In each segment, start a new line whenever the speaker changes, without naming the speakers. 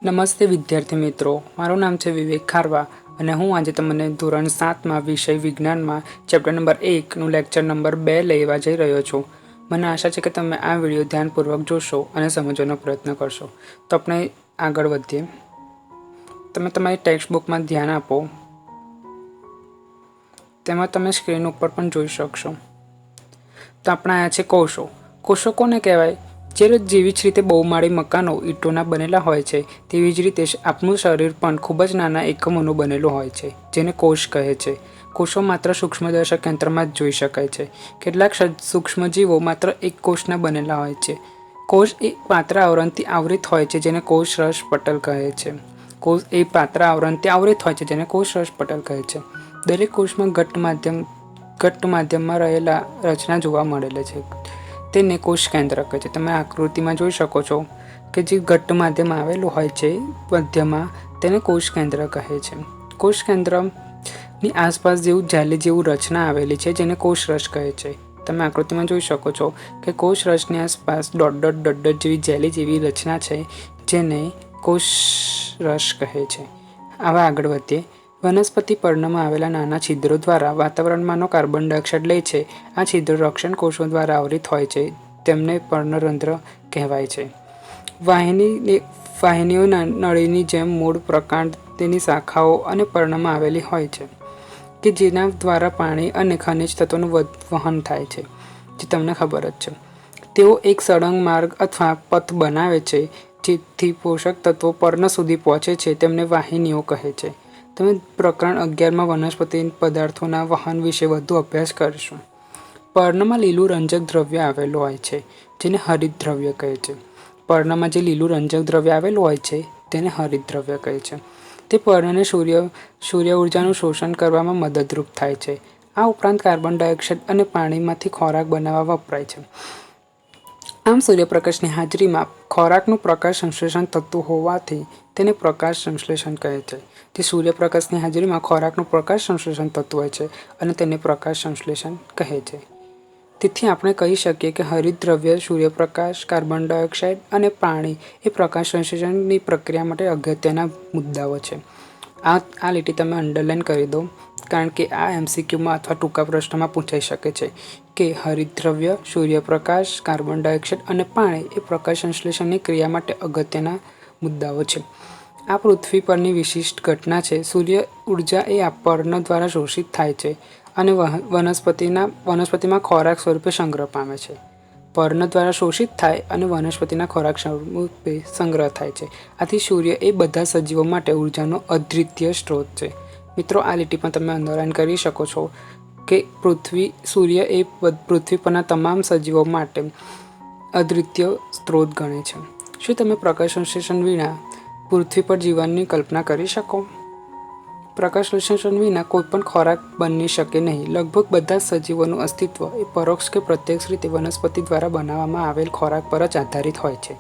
નમસ્તે વિદ્યાર્થી મિત્રો, મારું નામ છે વિવેક ખારવા અને હું આજે તમને ધોરણ 7માં વિષય વિજ્ઞાનમાં ચેપ્ટર નંબર 1નું લેક્ચર નંબર 2 લેવા જઈ રહ્યો છું. મને આશા છે કે તમે આ વિડીયો ધ્યાનપૂર્વક જોશો અને સમજવાનો પ્રયત્ન કરશો. તો આપણે આગળ વધીએ. તમે તમારી ટેક્સ્ટ બુકમાં ધ્યાન આપો. તેમાં તમે સ્ક્રીન ઉપર પણ જોઈ શકશો. તો આપણા આયા છે કોષો. કોષો કોને કહેવાય? જેવી જ રીતે બહુમાળી મકાનો ઈંટોના બનેલા હોય છે, તેવી જ રીતે આપણું શરીર પણ ખૂબ જ નાના એકમોનું બનેલું હોય છે, જેને કોષ કહે છે. કોષો માત્ર સૂક્ષ્મદર્શક યંત્રમાં જ જોઈ શકાય છે. કેટલાક સૂક્ષ્મજીવો માત્ર એક કોષના બનેલા હોય છે. કોષ એ પાત્ર આવરણથી આવૃત હોય છે, જેને કોષરસ પટલ કહે છે. કોષ એ પાત્ર આવરણથી આવૃત હોય છે, જેને કોષરસ પટલ કહે છે. દરેક કોષમાં ઘટ્ટ માધ્યમમાં રહેલા રચના જોવા મળેલી છે. તેને કોષ કેન્દ્ર કહે છે. તમે આકૃતિમાં જોઈ શકો છો કે જે ઘટ્ટ માધ્યમ આવેલું હોય છે મધ્યમાં, તેને કોષ કેન્દ્ર કહે છે. કોષ કેન્દ્રની આસપાસ જાલી જેવું રચના આવેલી છે, જેને કોષરસ કહે છે. તમે આકૃતિમાં જોઈ શકો છો કે કોષરસની આસપાસ ડોટ જેવી જેલી જેવી રચના છે, જેને કોષરસ કહે છે. હવે આગળ વધીએ. વનસ્પતિ પર્ણમાં આવેલા નાના છિદ્રો દ્વારા વાતાવરણમાંનો કાર્બન ડાયોક્સાઇડ લે છે. આ છિદ્રો રક્ષણ કોષો દ્વારા આવરિત હોય છે, તેમને પર્ણરંધ્ર કહેવાય છે. વાહિનીઓ નળીની જેમ મૂળ, પ્રકાંડ, તેની શાખાઓ અને પર્ણમાં આવેલી હોય છે, કે જેના દ્વારા પાણી અને ખનિજ તત્વોનું વહન થાય છે, જે તમને ખબર જ છે. તેઓ એક સળંગ માર્ગ અથવા પથ બનાવે છે, જેથી પોષક તત્વો પર્ણ સુધી પહોંચે છે. તેમને વાહિનીઓ કહે છે. તમે પ્રકરણ 11માં વનસ્પતિ પદાર્થોના વહન વિશે વધુ અભ્યાસ કરશો. પર્ણમાં લીલું રંજક દ્રવ્ય આવેલું હોય છે, જેને હરિત દ્રવ્ય કહે છે. પર્ણમાં જે લીલું રંજક દ્રવ્ય આવેલું હોય છે, તેને હરિત દ્રવ્ય કહે છે. તે પર્ણને સૂર્ય ઉર્જાનું શોષણ કરવામાં મદદરૂપ થાય છે. આ ઉપરાંત કાર્બન ડાયોક્સાઇડ અને પાણીમાંથી ખોરાક બનાવવા વપરાય છે. આમ સૂર્યપ્રકાશની હાજરીમાં ખોરાકનું પ્રકાશ સંશ્લેષણ થતું હોવાથી તેને પ્રકાશ સંશ્લેષણ કહે છે. જે સૂર્યપ્રકાશની હાજરીમાં ખોરાકનું પ્રકાશ સંશ્લેષણ થતું હોય છે અને તેને પ્રકાશ સંશ્લેષણ કહે છે. તેથી આપણે કહી શકીએ કે હરિત દ્રવ્ય, સૂર્યપ્રકાશ, કાર્બન ડાયોક્સાઇડ અને પાણી એ પ્રકાશ સંશ્લેષણની પ્રક્રિયા માટે અગત્યના મુદ્દાઓ છે. આ લીટી તમે અંડરલાઈન કરી દો, કારણ કે આ MCQમાં અથવા ટૂંકા પ્રશ્નમાં પૂછાઈ શકે છે કે હરિત દ્રવ્ય, સૂર્યપ્રકાશ, કાર્બન ડાયોક્સાઇડ અને પાણી એ પ્રકાશ સંશ્લેષણની ક્રિયા માટે અગત્યના મુદ્દાઓ છે. આ પૃથ્વી પરની વિશિષ્ટ ઘટના છે. સૂર્ય ઉર્જા એ આ પર્ણ દ્વારા શોષિત થાય છે અને વનસ્પતિમાં ખોરાક સ્વરૂપે સંગ્રહ પામે છે. પર્ણ દ્વારા શોષિત થાય અને વનસ્પતિના ખોરાક સ્વરૂપે સંગ્રહ થાય છે. આથી સૂર્ય એ બધા સજીવો માટે ઉર્જાનો અદ્વિતીય સ્ત્રોત છે. મિત્રો, આ લીટીમાં તમે અંડરલાઈન કરી શકો છો કે સૂર્ય એ પૃથ્વી પરના તમામ સજીવો માટે અદ્વિતીય સ્ત્રોત ગણે છે. શું તમે પ્રકાશ સંશ્લેષણ વિના પૃથ્વી પર જીવનની કલ્પના કરી શકો? પ્રકાશ સંશ્લેષણ વિના કોઈ પણ ખોરાક બની શકે નહીં. લગભગ બધા સજીવોનું અસ્તિત્વ એ પરોક્ષ કે પ્રત્યક્ષ રીતે વનસ્પતિ દ્વારા બનાવવામાં આવેલ ખોરાક પર જ આધારિત હોય છે.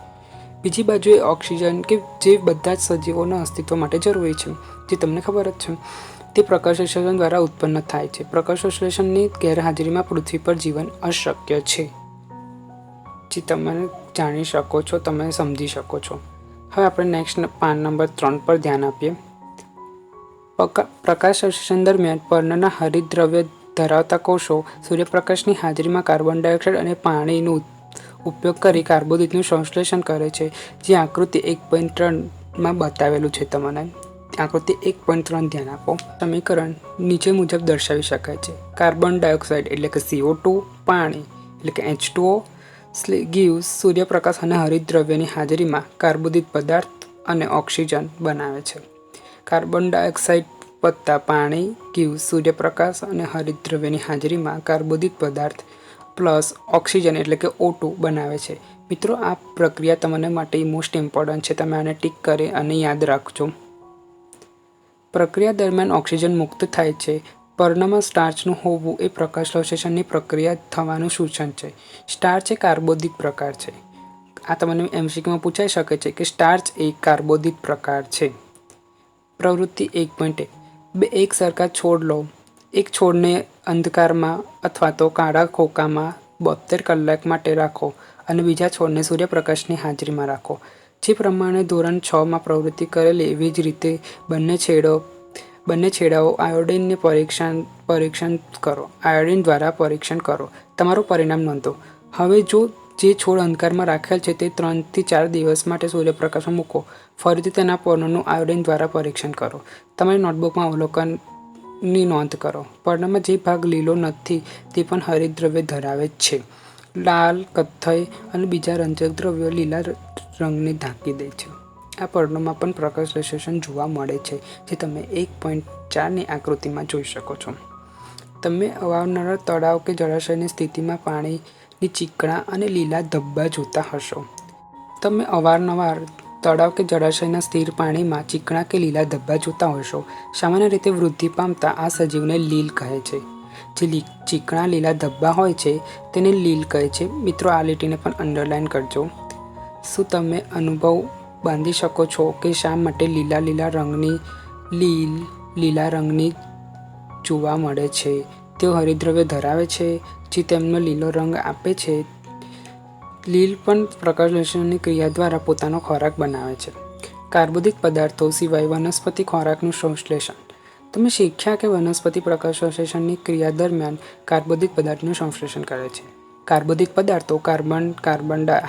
બીજી બાજુએ ઓક્સિજન કે જે બધા જ સજીવોના અસ્તિત્વ માટે જરૂરી છે, જે તમને ખબર જ છે, તે પ્રકાશ સંશ્લેષણ દ્વારા ઉત્પન્ન થાય છે. પ્રકાશ સંશ્લેષણની ગેરહાજરીમાં પૃથ્વી પર જીવન અશક્ય છે, જે તમે જાણી શકો છો, તમે સમજી શકો છો. હવે આપણે નેક્સ્ટ પાન નંબર 3 પર ધ્યાન આપીએ. પ્રકાશ સંશ્લેષણ દરમિયાન પર્ણના હરિત દ્રવ્ય ધરાવતા કોષો સૂર્યપ્રકાશની હાજરીમાં કાર્બન ડાયોક્સાઇડ અને પાણીનો ઉપયોગ કરી કાર્બોદિતનું સંશ્લેષણ કરે છે, જે આકૃતિ 1.3માં બતાવેલું છે. તમને આકૃતિ 1.3 ધ્યાન આપો. સમીકરણ નીચે મુજબ દર્શાવી શકાય છે. કાર્બન ડાયોક્સાઇડ એટલે કે CO2, પાણી એટલે કે H2O gives સૂર્યપ્રકાશ અને હરિત દ્રવ્યની હાજરીમાં કાર્બોદિત પદાર્થ અને ઓક્સિજન બનાવે છે. કાર્બન ડાયોક્સાઇડ વત્તા પાણી gives સૂર્યપ્રકાશ અને હરિત દ્રવ્યની હાજરીમાં કાર્બોદિત પદાર્થ પ્લસ ઓક્સિજન એટલે કે O2 બનાવે છે. મિત્રો, આ પ્રક્રિયા તમને માટે મોસ્ટ ઇમ્પોર્ટન્ટ છે. તમે આને ટીક કરી અને યાદ રાખજો. પ્રક્રિયા દરમિયાન ઓક્સિજન મુક્ત થાય છે. પર્ણમાં સ્ટાર્ચનું હોવું એ પ્રકાશ સંશ્લેષણની પ્રક્રિયા થવાનું સૂચન છે. સ્ટાર્ચ એ કાર્બોદિત પ્રકાર છે. આ તમને MCQમાં પૂછાઈ શકે છે કે સ્ટાર્ચ એ કાર્બોદિત પ્રકાર છે. પ્રવૃત્તિ 1.1. એક સરખા છોડ લો. એક છોડને અંધકારમાં અથવા તો કાળા ખોખામાં 72 કલાક માટે રાખો અને બીજા છોડને સૂર્યપ્રકાશની હાજરીમાં રાખો. જે પ્રમાણે ધોરણ 6માં પ્રવૃત્તિ કરેલી એવી જ રીતે બંને છેડાઓ પરીક્ષણ કરો. આયોડિન દ્વારા પરીક્ષણ કરો. તમારું પરિણામ નોંધો. હવે જે છોડ અંધકારમાં રાખેલ છે તે 3 થી 4 દિવસ માટે સૂર્યપ્રકાશમાં મૂકો. ફરીથી તેના પર્ણોનું આયોડિન દ્વારા પરીક્ષણ કરો. તમારી નોટબુકમાં અવલોકનની નોંધ કરો. પર્ણમાં જે ભાગ લીલો નથી તે પણ હરિતદ્રવ્ય ધરાવે છે. લાલ, કથ્થઈ અને બીજા રંજક દ્રવ્યો લીલા રંગને ઢાંકી દે છે. આ પર્ણોમાં પણ પ્રકાશસંશ્લેષણ જોવા મળે છે, જે તમે 1.4ની આકૃતિમાં જોઈ શકો છો. તમે અવારનવાર તળાવ કે જળાશયની સ્થિતિમાં પાણીની ચીકણા અને લીલા ધબ્બા જોતા હશો. તમે અવારનવાર તળાવ કે જળાશયના સ્થિર પાણીમાં ચીકણા કે લીલા ધબ્બા જોતા હશો. સામાન્ય રીતે વૃદ્ધિ પામતા આ સજીવને લીલ કહે છે. જે ચીકણા લીલા ધબ્બા હોય છે તેને લીલ કહે છે. મિત્રો, આ લીટીને પણ અંડરલાઈન કરજો. શું તમે અનુભવ બાંધી શકો છો કે શા માટે લીલા રંગની જોવા મળે છે? તેઓ હરિતદ્રવ્ય ધરાવે છે જે તેમને લીલો રંગ આપે છે. લીલ પણ પ્રકાશસંશ્લેષણની ક્રિયા દ્વારા પોતાનો ખોરાક બનાવે છે. કાર્બોદિત પદાર્થો સિવાય વનસ્પતિ ખોરાકનું સંશ્લેષણ. તમે શીખ્યા કે વનસ્પતિ પ્રકાશસંશ્લેષણની ક્રિયા દરમિયાન કાર્બોદિત પદાર્થનું સંશ્લેષણ કરે છે. કાર્બોદિત પદાર્થો કાર્બન,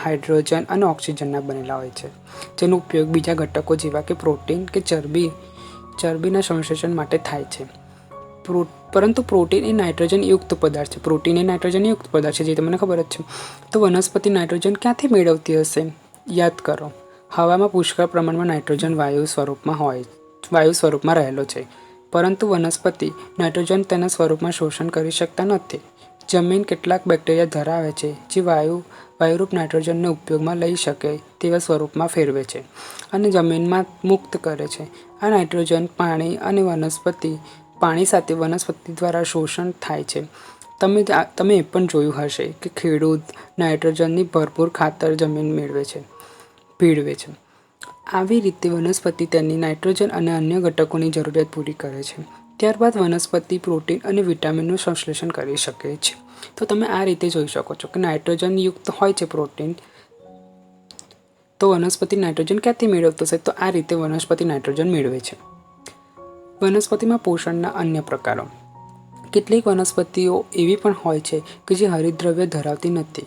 હાઇડ્રોજન અને ઓક્સિજનના બનેલા હોય છે, જેનો ઉપયોગ બીજા ઘટકો જેવા કે પ્રોટીન કે ચરબીના સંશ્લેષણ માટે થાય છે. પરંતુ પ્રોટીન એ નાઇટ્રોજનયુક્ત પદાર્થ છે. પ્રોટીન એ નાઇટ્રોજનયુક્ત પદાર્થ છે, જે તમને ખબર જ છે. તો વનસ્પતિ નાઇટ્રોજન ક્યાંથી મેળવતી હશે? યાદ કરો, હવામાં પુષ્કળ પ્રમાણમાં નાઇટ્રોજન વાયુ સ્વરૂપમાં રહેલો છે, પરંતુ વનસ્પતિ નાઇટ્રોજન તેના સ્વરૂપમાં શોષણ કરી શકતા નથી. જમીન કેટલાક બેક્ટેરિયા ધરાવે છે જે વાયુરૂપ નાઇટ્રોજનને ઉપયોગમાં લઈ શકે તેવા સ્વરૂપમાં ફેરવે છે અને જમીનમાં મુક્ત કરે છે. આ નાઇટ્રોજન પાણી સાથે વનસ્પતિ દ્વારા શોષણ થાય છે. તમે એ પણ જોયું હશે કે ખેડૂત નાઇટ્રોજનની ભરપૂર ખાતર જમીન ભેળવે છે. આવી રીતે વનસ્પતિ તેની નાઇટ્રોજન અને અન્ય ઘટકોની જરૂરિયાત પૂરી કરે છે. ત્યારબાદ વનસ્પતિ પ્રોટીન અને વિટામિનનું સંશ્લેષણ કરી શકે છે. તો તમે આ રીતે જોઈ શકો છો કે નાઇટ્રોજનયુક્ત હોય છે પ્રોટીન. તો વનસ્પતિ નાઇટ્રોજન ક્યાંથી મેળવતો હશે? તો આ રીતે વનસ્પતિ નાઇટ્રોજન મેળવે છે. વનસ્પતિમાં પોષણના અન્ય પ્રકારો. કેટલીક વનસ્પતિઓ એવી પણ હોય છે કે જે હરિતદ્રવ્ય ધરાવતી નથી.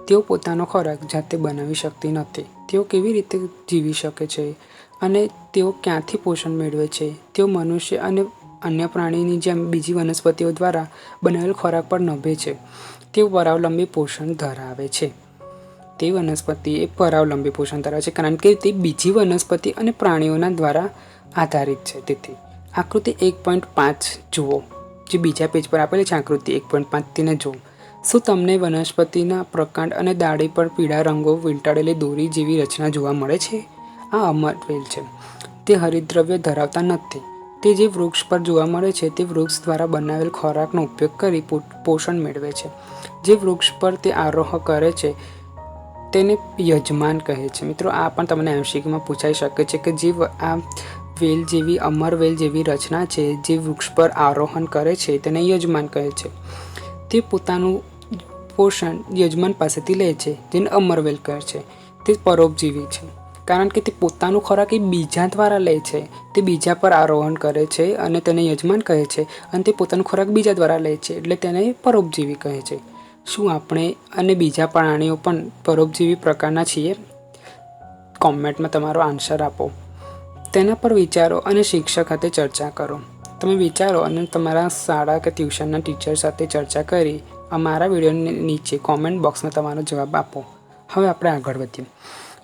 તેઓ પોતાનો ખોરાક જાતે બનાવી શકતી નથી. તેઓ કેવી રીતે જીવી શકે છે અને તેઓ ક્યાંથી પોષણ મેળવે છે? તેઓ મનુષ્ય અને અન્ય પ્રાણીની જેમ બીજી વનસ્પતિઓ દ્વારા બનાવેલ ખોરાક પર નભે છે. તેઓ પરાવલંબી પોષણ ધરાવે છે. તે વનસ્પતિ એ પરાવલંબી પોષણ ધરાવે છે કારણ કે તે બીજી વનસ્પતિ અને પ્રાણીઓના દ્વારા આધારિત છે. તેથી આકૃતિ 1.5 જુઓ, જે બીજા પેજ પર આપેલી છે. આકૃતિ 1.5 તેને જુઓ. શું તમને વનસ્પતિના પ્રકાંડ અને ડાળી પર પીળા રંગો વીંટાળેલી દોરી જેવી રચના જોવા મળે છે? આ અમરવેલ છે. તે હરિતદ્રવ્ય ધરાવતા નથી. તે જે વૃક્ષ પર જોવા મળે છે તે વૃક્ષ દ્વારા બનાવેલ ખોરાકનો ઉપયોગ કરી પોષણ મેળવે છે. જે વૃક્ષ પર તે આરોહ કરે છે તેને યજમાન કહે છે. મિત્રો, આ પણ તમને MCQમાં પૂછાઈ શકે છે કે જે આ અમરવેલ જેવી રચના છે જે વૃક્ષ પર આરોહણ કરે છે તેને યજમાન કહે છે. તે પોતાનું પોષણ યજમાન પાસેથી લે છે, જેને અમરવેલ કહે છે. તે પરોપજીવી છે કારણ કે તે પોતાનો ખોરાક બીજા દ્વારા લે છે. તે બીજા પર આરોહણ કરે છે અને તેને યજમાન કહે છે, અને તે પોતાનો ખોરાક બીજા દ્વારા લે છે, એટલે તેને પરોપજીવી કહે છે. શું આપણે અને બીજા પ્રાણીઓ પણ પરોપજીવી પ્રકારના છીએ? કોમેન્ટમાં તમારો આન્સર આપો. તેના પર વિચારો અને શિક્ષક સાથે ચર્ચા કરો. તમે વિચારો અને તમારા શાળા કે ટ્યુશનના ટીચર સાથે ચર્ચા કરી અમારા વિડીયોની નીચે કોમેન્ટ બોક્સમાં તમારો જવાબ આપો. હવે આપણે આગળ વધીએ.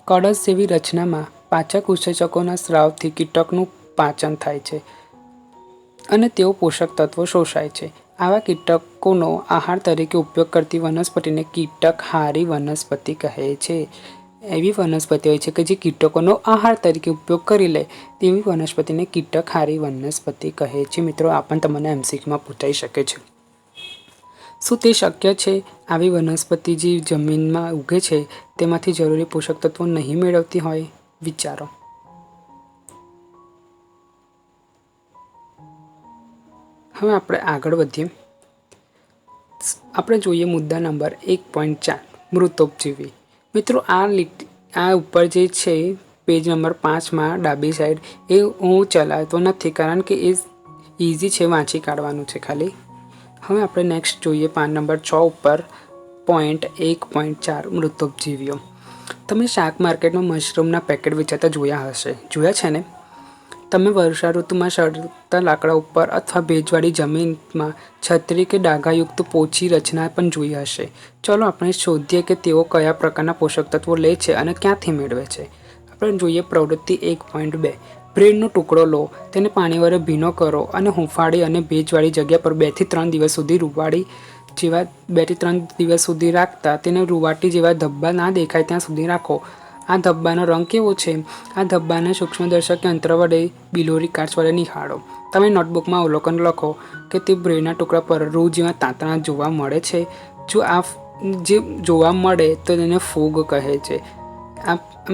કળશ જેવી રચનામાં પાચક ઉત્સેચકોના સ્રાવથી કીટકનું પાચન થાય છે અને તેઓ પોષક તત્વો શોષાય છે. આવા કીટકોનો આહાર તરીકે ઉપયોગ કરતી વનસ્પતિને કીટકહારી વનસ્પતિ કહે છે. એવી વનસ્પતિ હોય છે કે જે કીટકોનો આહાર તરીકે ઉપયોગ કરી લે તેવી વનસ્પતિને કીટકહારી વનસ્પતિ કહે છે. મિત્રો, આ પણ તમને MCQમાં પૂછાઈ શકે છે. શું તે શક્ય છે આવી વનસ્પતિ જે જમીનમાં ઉગે છે તેમાંથી જરૂરી પોષક તત્વો નહીં મેળવતી હોય? વિચારો. હવે આપણે આગળ વધીએ. આપણે જોઈએ મુદ્દા નંબર 1.4 મૃતોપજીવી. મિત્રો, આ ઉપર જે છે પેજ નંબર 5માં ડાબી સાઈડ એ હું ચલાવતો નથી, કારણ કે એ ઇઝી છે, વાંચી કાઢવાનું છે ખાલી. હવે આપણે નેક્સ્ટ જોઈએ પાન નંબર 6 ઉપર પોઈન્ટ 1.4 મૃતોપજીવીઓ. તમે શાક માર્કેટમાં મશરૂમના પેકેટ વેચાતા જોયા છે ને? તમે વર્ષા ઋતુમાં સળગતા લાકડા ઉપર અથવા ભેજવાળી જમીનમાં છત્રી કે ડાઘાયુક્ત પોચી રચના પણ જોઈ હશે. ચલો આપણે શોધીએ કે તેઓ કયા પ્રકારના પોષક તત્વો લે છે અને ક્યાંથી મેળવે છે. આપણે જોઈએ પ્રવૃત્તિ 1.2. બ્રેડનો ટુકડો લો, તેને પાણી વડે ભીનો કરો અને હૂંફાળી અને ભેજવાળી જગ્યા પર 2 થી 3 દિવસ સુધી રાખતા તેને રૂવાટી જેવા ધબ્બા ના દેખાય ત્યાં સુધી રાખો. આ ધબ્બાનો રંગ કેવો છે? આ ધબ્બાને સૂક્ષ્મદર્શક યંત્ર વડે બિલોરી કાચ વડે નિહાળો. તમે નોટબુકમાં અવલોકન લખો કે તે બ્રેડના ટુકડા પર રૂ જેવા તાંતણા જોવા મળે છે. જો આ જે જોવા મળે તો તેને ફૂગ કહે છે.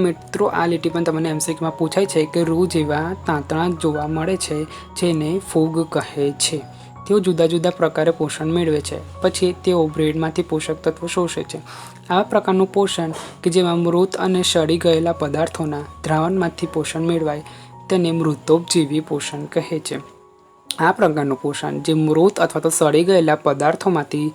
મિત્રો, આ લીટી પણ તમને એમસીક્યુમાં પૂછાય છે કે રૂ જેવા તાંતણા જોવા મળે છે, જેને ફૂગ કહે છે. તેઓ જુદા જુદા પ્રકારે પોષણ મેળવે છે, પછી તેઓ બ્રેડમાંથી પોષક તત્વો શોષે છે. આવા પ્રકારનું પોષણ કે જેમાં મૃત અને સડી ગયેલા પદાર્થોના દ્રાવણમાંથી પોષણ મેળવાય તેને મૃતોપજીવી પોષણ કહે છે. આ પ્રકારનું પોષણ જે મૃત અથવા તો સડી ગયેલા પદાર્થોમાંથી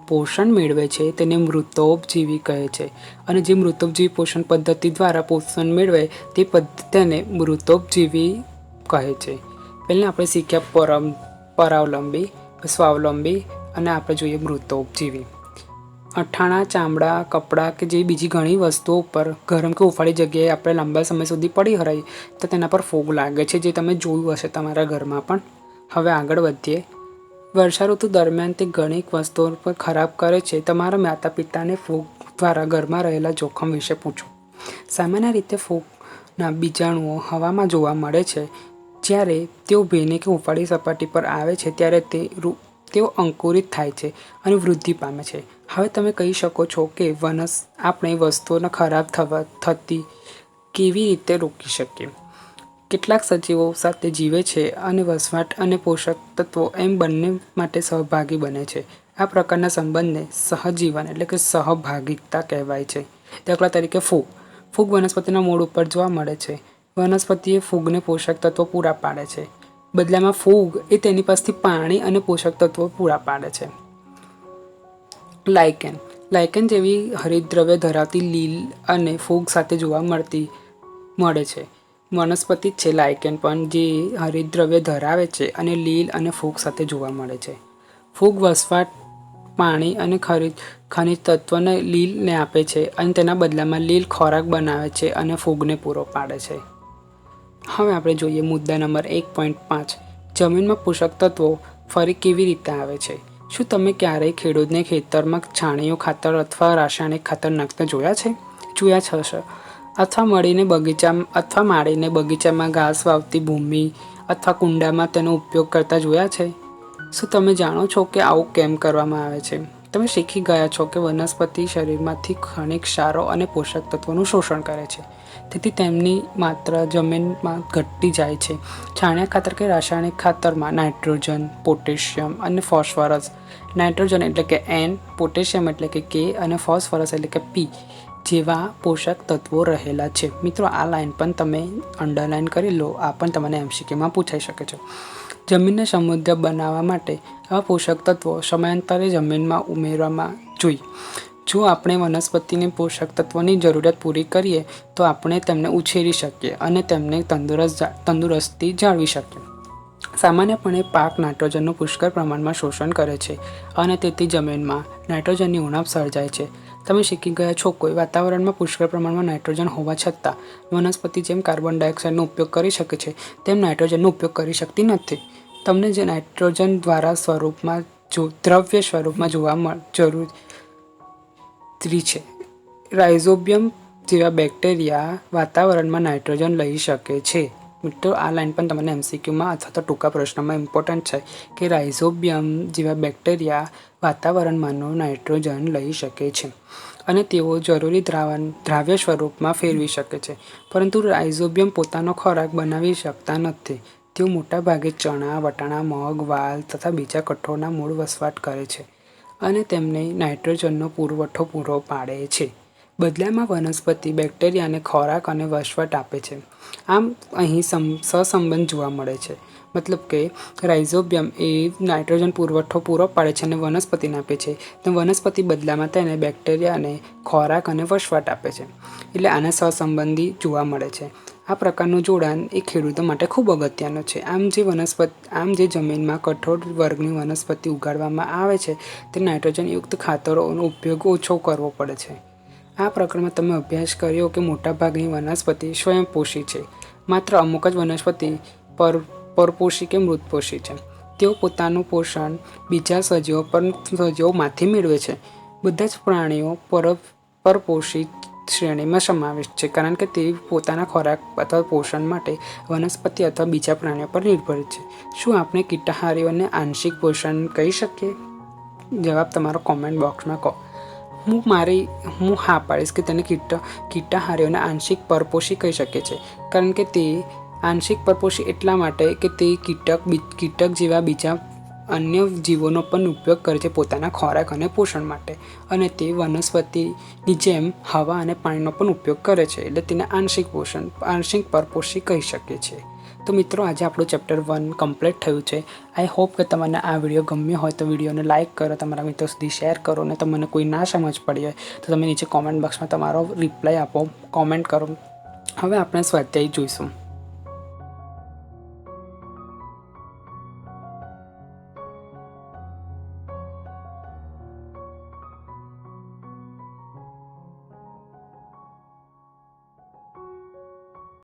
પોષણ મેળવે છે તેને મૃતોપજીવી કહે છે. અને જે મૃતોપજીવી પોષણ પદ્ધતિ દ્વારા પોષણ મેળવે તે પદ્ધતિને મૃતોપજીવી કહે છે. પહેલાં આપણે શીખ્યા પરાવલંબી, સ્વાવલંબી અને આપણે જોઈએ મૃતોપજીવી. અઠાણા, ચામડા, કપડાં કે જેવી બીજી ઘણી વસ્તુઓ ઉપર ગરમ કે ઉફાળી જગ્યાએ આપણે લાંબા સમય સુધી પડી રહી તો તેના પર ફૂગ લાગે છે, જે તમે જોયું હશે તમારા ઘરમાં પણ. હવે આગળ વધીએ. વર્ષા ઋતુ દરમિયાન તે ઘણી વસ્તુઓ પર ખરાબ કરે છે. તમારા માતા પિતાને ફૂગ દ્વારા ઘરમાં રહેલા જોખમ વિશે પૂછો. સામાન્ય રીતે ફૂગના બીજાણુઓ હવામાં જોવા મળે છે. જ્યારે તેઓ ભીની કે ઉફાળી સપાટી પર આવે છે ત્યારે તેઓ અંકુરિત થાય છે અને વૃદ્ધિ પામે છે. હવે તમે કહી શકો છો કે આપણે વસ્તુઓને ખરાબ થતી કેવી રીતે રોકી શકીએ. કેટલાક સજીવો સાથે જીવે છે અને વસવાટ અને પોષક તત્વો એમ બંને માટે સહભાગી બને છે. આ પ્રકારના સંબંધને સહજીવન એટલે કે સહભાગિતા કહેવાય છે. દાખલા તરીકે ફૂગ. ફૂગ વનસ્પતિના મૂળ ઉપર જોવા મળે છે. વનસ્પતિ એ ફૂગને પોષક તત્વો પૂરા પાડે છે. બદલામાં ફૂગ એ તેની પાસેથી પાણી અને પોષક તત્વો પૂરા પાડે છે. લાઇકેન. લાઇકેન જેવી હરિતદ્રવ્ય ધરાવતી લીલ અને ફૂગ સાથે જોવા મળે છે. વનસ્પતિ જ છે લાઇકેન પણ, જે હરિતદ્રવ્ય ધરાવે છે અને લીલ અને ફૂગ સાથે જોવા મળે છે. ફૂગ વસવાટ, પાણી અને ખનિજ તત્વને લીલને આપે છે અને તેના બદલામાં લીલ ખોરાક બનાવે છે અને ફૂગને પૂરો પાડે છે. હવે આપણે જોઈએ મુદ્દા નંબર 1.5. જમીનમાં પોષક તત્વો ફરી કેવી રીતે આવે છે? શું તમે ક્યારેય ખેડૂતને ખેતરમાં છાણિયું ખાતર અથવા રાસાયણિક ખાતર નાખતા જોયા હશે? અથવા માળીને બગીચામાં ઘાસ વાવતી ભૂમિ અથવા કુંડામાં તેનો ઉપયોગ કરતા જોયા છે? શું તમે જાણો છો કે આવું કેમ કરવામાં આવે છે? તમે શીખી ગયા છો કે વનસ્પતિ શરીરમાંથી ખનિજ ક્ષારો અને પોષક તત્વોનું શોષણ કરે છે, તેથી તેમની માત્રા જમીનમાં ઘટતી જાય છે. છાણિયા ખાતર કે રાસાયણિક ખાતરમાં નાઇટ્રોજન, પોટેશિયમ અને ફોસ્ફરસ, નાઇટ્રોજન એટલે કે N, પોટેશિયમ એટલે કે K અને ફોસ્ફરસ એટલે કે P જેવા પોષક તત્વો રહેલા છે. મિત્રો, આ લાઈન પણ તમે અંડરલાઈન કરી લો, આ પણ તમને એમસીક્યુમાં પૂછાઈ શકે છે. જમીનને સમૃદ્ધ બનાવવા માટે આવા પોષક તત્વો સમયાંતરે જમીનમાં ઉમેરવામાં જોઈએ. જો આપણે વનસ્પતિને પોષક તત્વોની જરૂરિયાત પૂરી કરીએ તો આપણે તેમને ઉછેરી શકીએ અને તેમને તંદુરસ્તી જાળવી શકીએ. સામાન્યપણે પાક નાઇટ્રોજનનું પુષ્કળ પ્રમાણમાં શોષણ કરે છે અને તેથી જમીનમાં નાઇટ્રોજનની ઉણપ સર્જાય છે. તમે શીખી ગયા છો કે વાતાવરણમાં પુષ્કળ પ્રમાણમાં નાઇટ્રોજન હોવા છતાં વનસ્પતિ જેમ કાર્બન ડાયોક્સાઇડનો ઉપયોગ કરી શકે છે તેમ નાઇટ્રોજનનો ઉપયોગ કરી શકતી નથી. તમને જે નાઇટ્રોજન દ્રવ્ય સ્વરૂપમાં જોવા જરૂરી છે. રાઇઝોબિયમ જેવા બેક્ટેરિયા વાતાવરણમાં નાઇટ્રોજન લઈ શકે છે. મિત્રો, આ લાઈન પણ તમને એમસીક્યુમાં અથવા તો ટૂંકા પ્રશ્નમાં ઇમ્પોર્ટન્ટ છે કે રાઇઝોબિયમ જેવા બેક્ટેરિયા વાતાવરણમાંનું નાઇટ્રોજન લઈ શકે છે અને તેઓ જરૂરી દ્રાવ્ય સ્વરૂપમાં ફેરવી શકે છે. પરંતુ રાઇઝોબિયમ પોતાનો ખોરાક બનાવી શકતા નથી. તેઓ મોટાભાગે ચણા, વટાણા, મગ, વાલ તથા બીજા કઠોળના મૂળ વસવાટ કરે છે અને તેમને નાઇટ્રોજનનો પુરવઠો પૂરો પાડે છે. બદલામાં વનસ્પતિ બેક્ટેરિયાને ખોરાક અને વસવાટ આપે છે. આમ અહીં સહસંબંધ જોવા મળે છે. મતલબ કે રાઇઝોબિયમ એ નાઇટ્રોજન પુરવઠો પૂરો પાડે છે અને વનસ્પતિને આપે છે, તો વનસ્પતિ બદલામાં તેને બેક્ટેરિયાને ખોરાક અને વસવાટ આપે છે. એટલે આને સહસંબંધી જોવા મળે છે. આ પ્રકારનું જોડાણ એ ખેડૂતો માટે ખૂબ અગત્યનું છે. આમ જે જમીનમાં કઠોળ વર્ગની વનસ્પતિ ઉગાડવામાં આવે છે તે નાઇટ્રોજનયુક્ત ખાતરોનો ઉપયોગ ઓછો કરવો પડે છે. આ પ્રકરણમાં તમે અભ્યાસ કર્યો કે મોટાભાગની વનસ્પતિ સ્વયંપોષી છે. માત્ર અમુક જ વનસ્પતિ પરપોષી કે મૃતપોષી છે. તેઓ પોતાનું પોષણ બીજા સજીવોમાંથી મેળવે છે. બધા જ પ્રાણીઓ પરપોષી શ્રેણીમાં સમાવેશ છે, કારણ કે તે પોતાના ખોરાક અથવા પોષણ માટે વનસ્પતિ અથવા બીજા પ્રાણીઓ પર નિર્ભર છે. શું આપણે કીટાહારીઓને આંશિક પોષણ કહી શકીએ? જવાબ તમારો કોમેન્ટ બોક્સમાં કહો. હું હા પાડીશ કે તેને કીટાહારીઓને આંશિક પરપોષી કહી શકે છે, કારણ કે તે આંશિક પરપોષી એટલા માટે કે તે કીટક જેવા બીજા અન્ય જીવોનો પણ ઉપયોગ કરે છે પોતાના ખોરાક અને પોષણ માટે, અને તે વનસ્પતિની જેમ હવા અને પાણીનો પણ ઉપયોગ કરે છે. એટલે તેને આંશિક પરપોષી કહી શકીએ છીએ. તો મિત્રો, આજે આપણું ચેપ્ટર 1 કમ્પ્લીટ થયું છે. આઈ હોપ કે તમને આ વિડીયો ગમ્યો હોય તો વિડીયોને લાઇક કરો, તમારા મિત્રો સુધી શેર કરો, અને તમને કોઈ ના સમજ પડી હોય તો તમે નીચે કોમેન્ટ બોક્સમાં તમારો રિપ્લાય આપો, કોમેન્ટ કરો. હવે આપણે સ્વાધ્યાય જોઈશું.